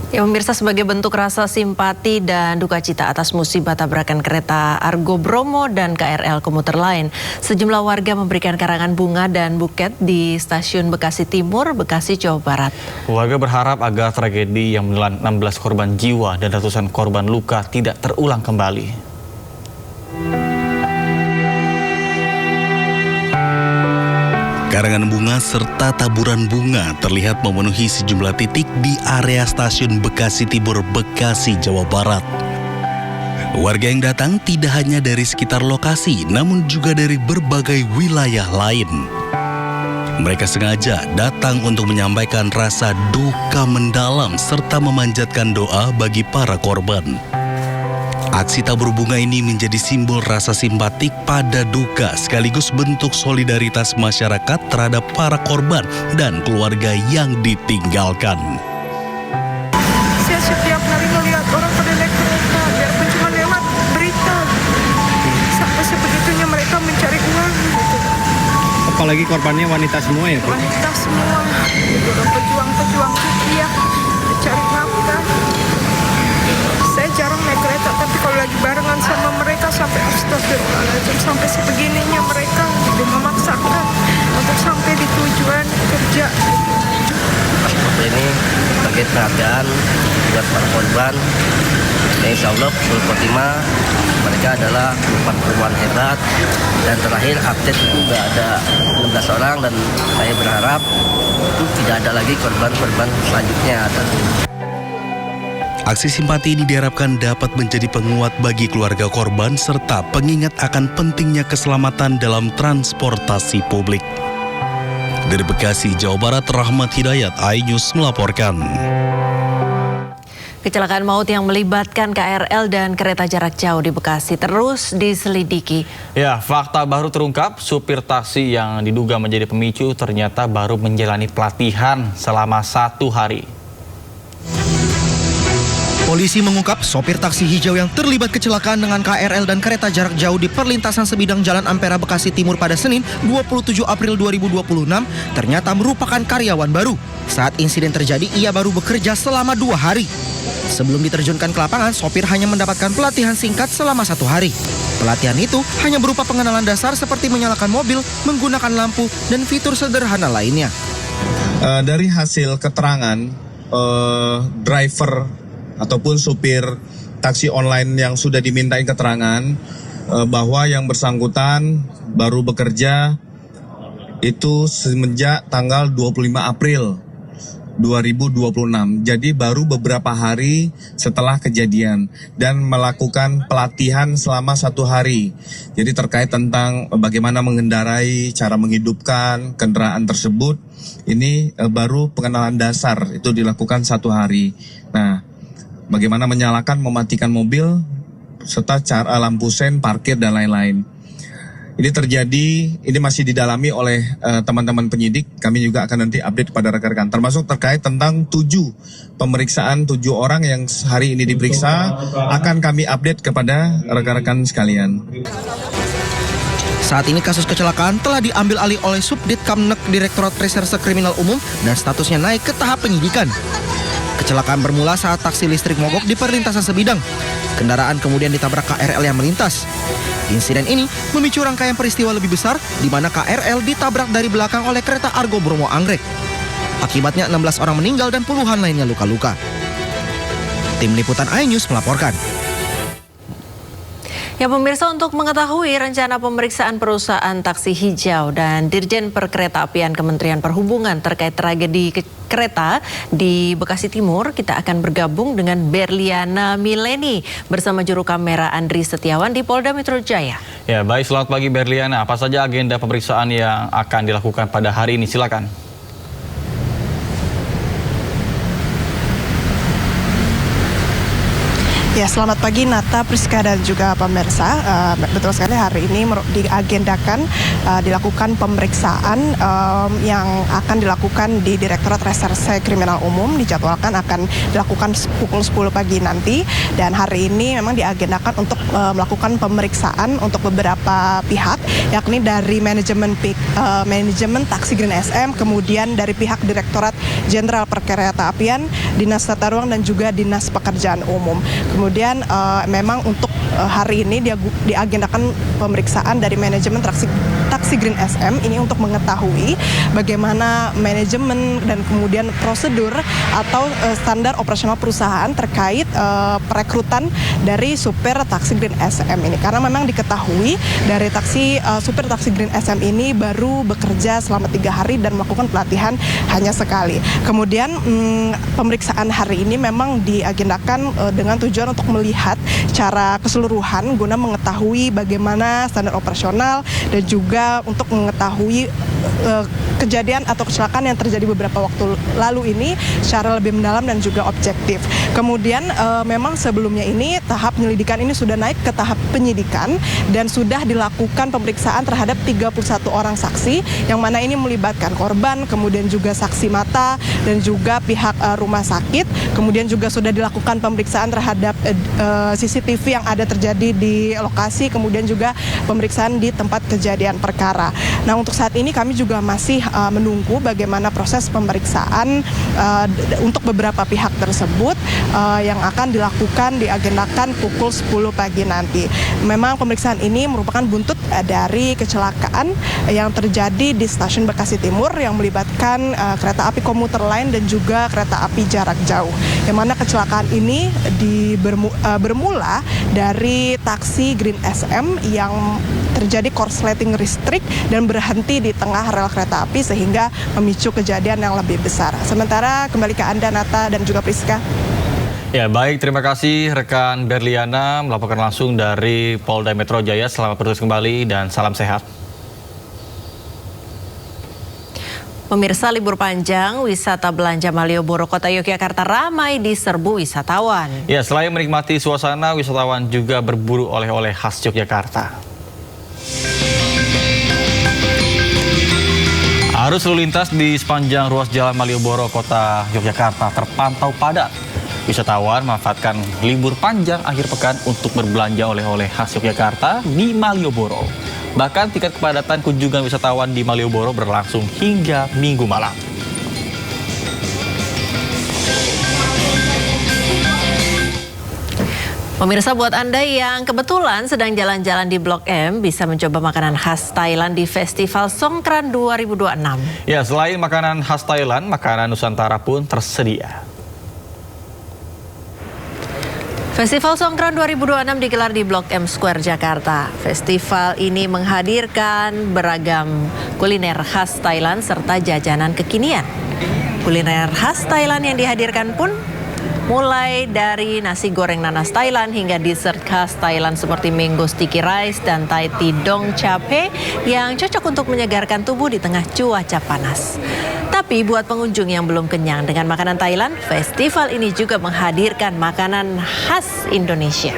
Ya pemirsa, sebagai bentuk rasa simpati dan duka cita atas musibah tabrakan kereta Argo Bromo dan KRL komuter lain, sejumlah warga memberikan karangan bunga dan buket di stasiun Bekasi Timur, Bekasi, Jawa Barat. Warga berharap agar tragedi yang menelan 16 korban jiwa dan ratusan korban luka tidak terulang kembali. Karangan bunga serta taburan bunga terlihat memenuhi sejumlah titik di area stasiun Bekasi Timur, Bekasi, Jawa Barat. Warga yang datang tidak hanya dari sekitar lokasi, namun juga dari berbagai wilayah lain. Mereka sengaja datang untuk menyampaikan rasa duka mendalam serta memanjatkan doa bagi para korban. Aksi tabur bunga ini menjadi simbol rasa simpatik pada duka sekaligus bentuk solidaritas masyarakat terhadap para korban dan keluarga yang ditinggalkan. Saya setiap hari melihat orang pada naik kereta, biarpun cuma lewat berita. Sampai sebegitunya mereka mencari uang. Gitu. Apalagi korbannya wanita semua ya, Pak? Wanita semua, gitu, pejuang-pejuang rupiah, mencari nafkah. Saya jarang naik kereta, tapi kalau lagi barengan sama mereka sampai astagfirullahaladzim, sampai sebegininya mereka gitu, memaksakan untuk sampai di tujuan kerja. Seperti ini sebagai perhatian buat para korban. Dan insya Allah Husnul Khotimah, mereka adalah perempuan hebat. Dan terakhir update itu sudah ada 16 orang dan saya berharap itu tidak ada lagi korban-korban selanjutnya. Aksi simpati ini diharapkan dapat menjadi penguat bagi keluarga korban serta pengingat akan pentingnya keselamatan dalam transportasi publik. Dari Bekasi, Jawa Barat, Rahmat Hidayat, iNews melaporkan. Kecelakaan maut yang melibatkan KRL dan kereta jarak jauh di Bekasi terus diselidiki. Ya, fakta baru terungkap, supir taksi yang diduga menjadi pemicu ternyata baru menjalani pelatihan selama 1 hari. Polisi mengungkap sopir taksi hijau yang terlibat kecelakaan dengan KRL dan kereta jarak jauh di perlintasan sebidang Jalan Ampera Bekasi Timur pada Senin 27 April 2026 ternyata merupakan karyawan baru. Saat insiden terjadi, ia baru bekerja selama 2 hari. Sebelum diterjunkan ke lapangan, sopir hanya mendapatkan pelatihan singkat selama 1 hari. Pelatihan itu hanya berupa pengenalan dasar seperti menyalakan mobil, menggunakan lampu, dan fitur sederhana lainnya. Dari hasil keterangan driver ataupun supir taksi online yang sudah dimintai keterangan bahwa yang bersangkutan baru bekerja itu semenjak tanggal 25 April 2026. Jadi baru beberapa hari setelah kejadian dan melakukan pelatihan selama 1 hari. Jadi terkait tentang bagaimana mengendarai, cara menghidupkan kendaraan tersebut, ini baru pengenalan dasar itu dilakukan 1 hari. Nah, bagaimana menyalakan, mematikan mobil, serta cara lampu sen, parkir, dan lain-lain. Ini terjadi, ini masih didalami oleh teman-teman penyidik. Kami juga akan nanti update kepada rekan-rekan. Termasuk terkait tentang 7 pemeriksaan 7 orang yang hari ini diperiksa, akan kami update kepada rekan-rekan sekalian. Saat ini kasus kecelakaan telah diambil alih oleh Subdit Kamnek Direktorat Reserse Kriminal Umum dan statusnya naik ke tahap penyidikan. Kecelakaan bermula saat taksi listrik mogok di perlintasan sebidang. Kendaraan kemudian ditabrak KRL yang melintas. Insiden ini memicu rangkaian peristiwa lebih besar di mana KRL ditabrak dari belakang oleh kereta Argo Bromo Anggrek. Akibatnya 16 orang meninggal dan puluhan lainnya luka-luka. Tim Liputan iNews melaporkan. Ya pemirsa, untuk mengetahui rencana pemeriksaan perusahaan taksi hijau dan Dirjen Perkeretaapian Kementerian Perhubungan terkait tragedi kereta di Bekasi Timur, kita akan bergabung dengan Berliana Mileni bersama juru kamera Andri Setiawan di Polda Metro Jaya. Ya, baik, selamat pagi Berliana. Apa saja agenda pemeriksaan yang akan dilakukan pada hari ini? Silakan. Ya, selamat pagi Nata, Priska dan juga pemirsa. Betul sekali hari ini diagendakan dilakukan pemeriksaan yang akan dilakukan di Direktorat Reserse Kriminal Umum. Dijadwalkan akan dilakukan pukul 10 pagi nanti, dan hari ini memang diagendakan untuk melakukan pemeriksaan untuk beberapa pihak, yakni dari manajemen taksi Green SM, kemudian dari pihak Direktorat Jenderal Perkeretaapian, Dinas Tata Ruang dan juga Dinas Pekerjaan Umum. Kemudian memang untuk hari ini diagendakan pemeriksaan dari manajemen taksi Green SM ini untuk mengetahui bagaimana manajemen dan kemudian prosedur atau standar operasional perusahaan terkait perekrutan dari supir taksi Green SM ini. Karena memang diketahui dari supir taksi Green SM ini baru bekerja selama 3 hari dan melakukan pelatihan hanya sekali. Kemudian pemeriksaan hari ini memang diagendakan dengan tujuan untuk melihat cara keseluruhan guna mengetahui bagaimana standar operasional dan juga untuk mengetahui kejadian atau kecelakaan yang terjadi beberapa waktu lalu ini secara lebih mendalam dan juga objektif. Kemudian memang sebelumnya ini tahap penyelidikan ini sudah naik ke tahap penyidikan dan sudah dilakukan pemeriksaan terhadap 31 orang saksi yang mana ini melibatkan korban, kemudian juga saksi mata dan juga pihak rumah sakit. Kemudian juga sudah dilakukan pemeriksaan terhadap CCTV yang ada terjadi di lokasi, kemudian juga pemeriksaan di tempat kejadian perkara. Nah, untuk saat ini kami juga masih menunggu bagaimana proses pemeriksaan untuk beberapa pihak tersebut yang akan diagendakan pukul 10 pagi nanti. Memang pemeriksaan ini merupakan buntut dari kecelakaan yang terjadi di stasiun Bekasi Timur yang melibatkan kereta api komuter lain dan juga kereta api jarak jauh. Yang mana kecelakaan ini bermula dari taksi Green SM yang terjadi korsleting listrik dan berhenti di tengah rel kereta api sehingga memicu kejadian yang lebih besar. Sementara kembali ke Anda Nata dan juga Priska. Ya, baik, terima kasih rekan Berliana melaporkan langsung dari Polda Metro Jaya. Selamat bertugas kembali dan salam sehat. Pemirsa, libur panjang, wisata belanja Malioboro, Kota Yogyakarta ramai diserbu wisatawan. Ya, selain menikmati suasana, wisatawan juga berburu oleh-oleh khas Yogyakarta. Arus lalu lintas di sepanjang ruas jalan Malioboro, Kota Yogyakarta terpantau padat. Wisatawan memanfaatkan libur panjang akhir pekan untuk berbelanja oleh-oleh khas Yogyakarta di Malioboro. Bahkan tingkat kepadatan kunjungan wisatawan di Malioboro berlangsung hingga Minggu malam. Pemirsa, buat Anda yang kebetulan sedang jalan-jalan di Blok M, bisa mencoba makanan khas Thailand di Festival Songkran 2026. Ya, selain makanan khas Thailand, makanan Nusantara pun tersedia. Festival Songkran 2026 digelar di Blok M Square, Jakarta. Festival ini menghadirkan beragam kuliner khas Thailand serta jajanan kekinian. Kuliner khas Thailand yang dihadirkan pun mulai dari nasi goreng nanas Thailand hingga dessert khas Thailand seperti mango sticky rice dan Thai tea dong chape yang cocok untuk menyegarkan tubuh di tengah cuaca panas. Tapi buat pengunjung yang belum kenyang dengan makanan Thailand, festival ini juga menghadirkan makanan khas Indonesia.